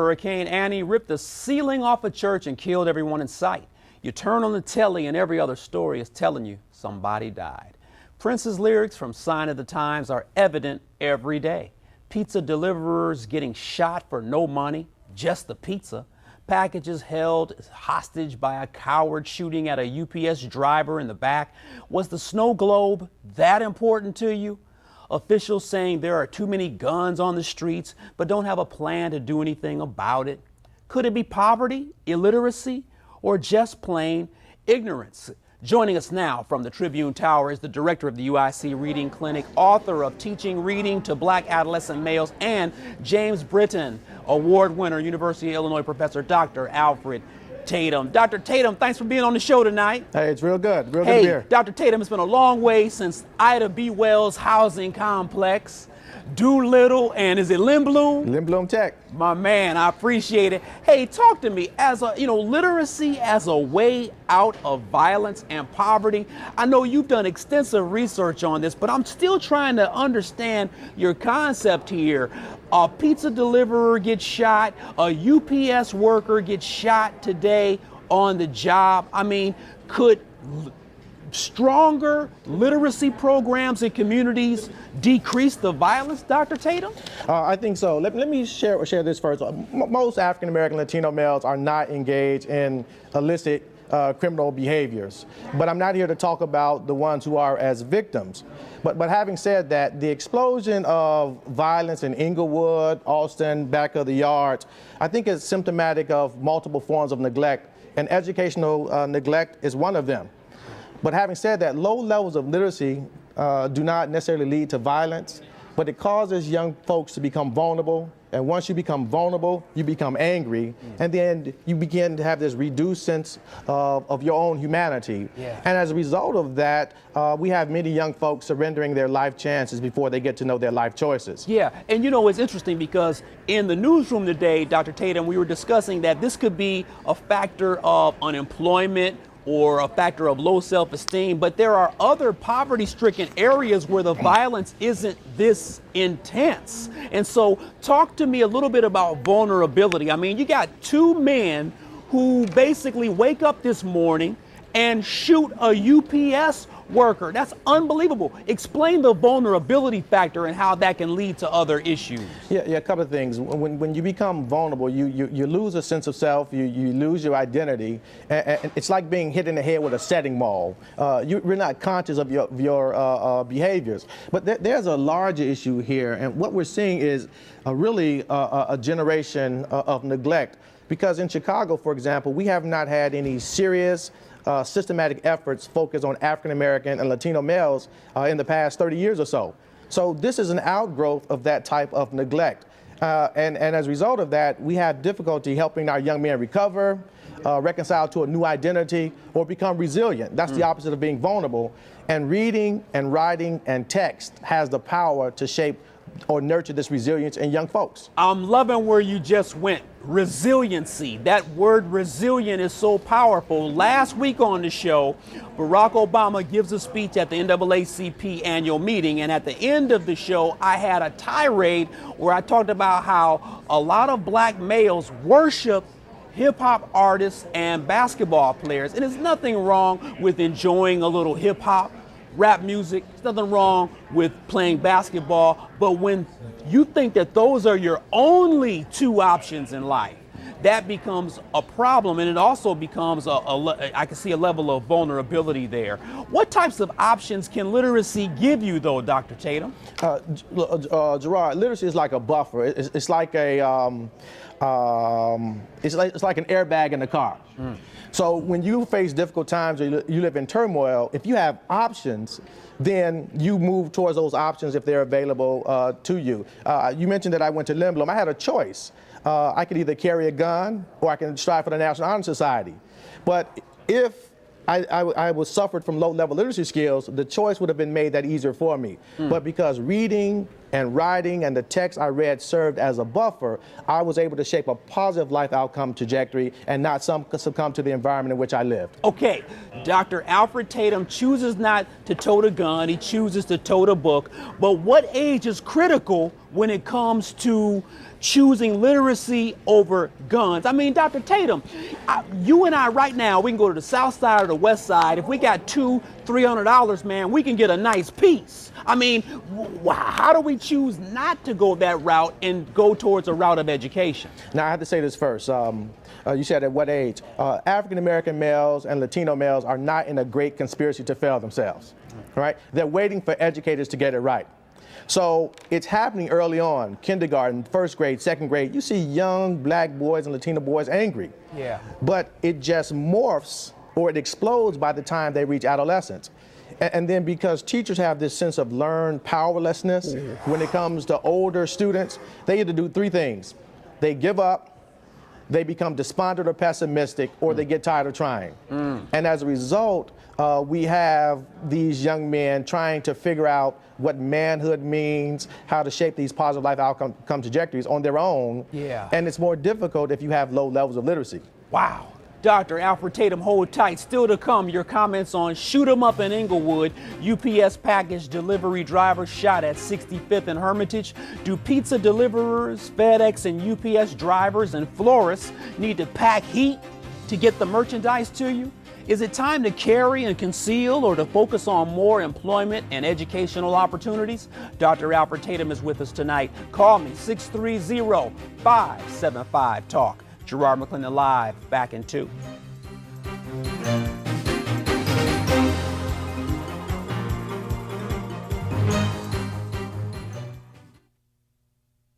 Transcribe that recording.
Hurricane Annie ripped the ceiling off a church and killed everyone in sight. You turn on the telly and every other story is telling you somebody died. Prince's lyrics from Sign of the Times are evident every day. Pizza deliverers getting shot for no money, just the pizza. Packages held hostage by a coward shooting at a UPS driver in the back. Was the snow globe that important to you? Officials saying there are too many guns on the streets, but don't have a plan to do anything about it. Could it be poverty, illiteracy, or just plain ignorance? Joining us now from the Tribune Tower is the director of the UIC Reading Clinic, author of Teaching Reading to Black Adolescent Males, and James Britton, award winner, University of Illinois professor, Dr. Alfred Tatum. Dr. Tatum, thanks for being on the show tonight. Hey, it's real good. Real good to be here. Dr. Tatum, it's been a long way since Ida B. Wells housing complex, Doolittle, and is it Lindblom? Lindblom Tech. My man, I appreciate it. Hey, talk to me as a, literacy as a way out of violence and poverty. I know you've done extensive research on this, but I'm still trying to understand your concept here. A pizza deliverer gets shot, a UPS worker gets shot today on the job. I mean, could stronger literacy programs in communities decrease the violence, Dr. Tatum? I think so. Let me share this first. Most African American Latino males are not engaged in illicit criminal behaviors. But I'm not here to talk about the ones who are as victims. But having said that, the explosion of violence in Inglewood, Austin, back of the yards, I think is symptomatic of multiple forms of neglect, and educational neglect is one of them. But having said that, low levels of literacy do not necessarily lead to violence, but it causes young folks to become vulnerable. And once you become vulnerable, you become angry, and then you begin to have this reduced sense of your own humanity. Yeah. And as a result of that, we have many young folks surrendering their life chances before they get to know their life choices. Yeah, and it's interesting because in the newsroom today, Dr. Tatum, we were discussing that this could be a factor of unemployment or a factor of low self-esteem, but there are other poverty-stricken areas where the violence isn't this intense. And so talk to me a little bit about vulnerability. I mean, you got two men who basically wake up this morning and shoot a UPS worker. That's unbelievable. Explain the vulnerability factor and how that can lead to other issues. Yeah, a couple of things. When you become vulnerable, you lose a sense of self, you lose your identity. And it's like being hit in the head with a setting ball. You're not conscious of your behaviors. But there's a larger issue here, and what we're seeing is really a generation of neglect. Because in Chicago, for example, we have not had any serious systematic efforts focused on African American and Latino males in the past 30 years or so. So this is an outgrowth of that type of neglect. And as a result of that, we have difficulty helping our young men recover, reconcile to a new identity, or become resilient. That's the opposite of being vulnerable. And reading and writing and text has the power to shape or nurture this resilience in young folks. I'm loving where you just went. Resiliency. That word resilient is so powerful. Last week on the show, Barack Obama gives a speech at the NAACP annual meeting, and at the end of the show, I had a tirade where I talked about how a lot of black males worship hip-hop artists and basketball players. And there's nothing wrong with enjoying a little hip-hop, rap music. There's nothing wrong with playing basketball, but when you think that those are your only two options in life, that becomes a problem, and it also becomes I can see a level of vulnerability there. What types of options can literacy give you, though, Dr. Tatum? Gerard, literacy is like a buffer. It's like a it's like an airbag in the car. So when you face difficult times or you live in turmoil, if you have options, then you move towards those options if they're available to you. You mentioned that I went to Lindblom. I had a choice. I could either carry a gun or I can strive for the National Honor Society. But if I was suffered from low-level literacy skills, the choice would have been made that easier for me. But because reading, and writing and the text I read served as a buffer, I was able to shape a positive life outcome trajectory and not succumb to the environment in which I lived. Okay, Dr. Alfred Tatum chooses not to tote a gun, he chooses to tote a book, but what age is critical when it comes to choosing literacy over guns? I mean, Dr. Tatum, you and I right now, we can go to the south side or the west side. If we got $200-300, man, we can get a nice piece. I mean, how do we choose not to go that route and go towards a route of education? Now, I have to say this first. You said at what age? African-American males and Latino males are not in a great conspiracy to fail themselves, right? They're waiting for educators to get it right. So it's happening early on, kindergarten, first grade, second grade. You see young black boys and Latino boys angry. Yeah. But it just morphs or it explodes by the time they reach adolescence. And then because teachers have this sense of learned powerlessness when it comes to older students, they either do three things. They give up, they become despondent or pessimistic, or they get tired of trying. And as a result, we have these young men trying to figure out what manhood means, how to shape these positive life outcome trajectories on their own. Yeah. And it's more difficult if you have low levels of literacy. Wow. Dr. Alfred Tatum, hold tight. Still to come, your comments on shoot 'em up in Inglewood. UPS package delivery driver shot at 65th and Hermitage. Do pizza deliverers, FedEx and UPS drivers and florists need to pack heat to get the merchandise to you? Is it time to carry and conceal or to focus on more employment and educational opportunities? Dr. Alfred Tatum is with us tonight. Call me, 630-575-TALK. Garrard McClendon live, back in 2.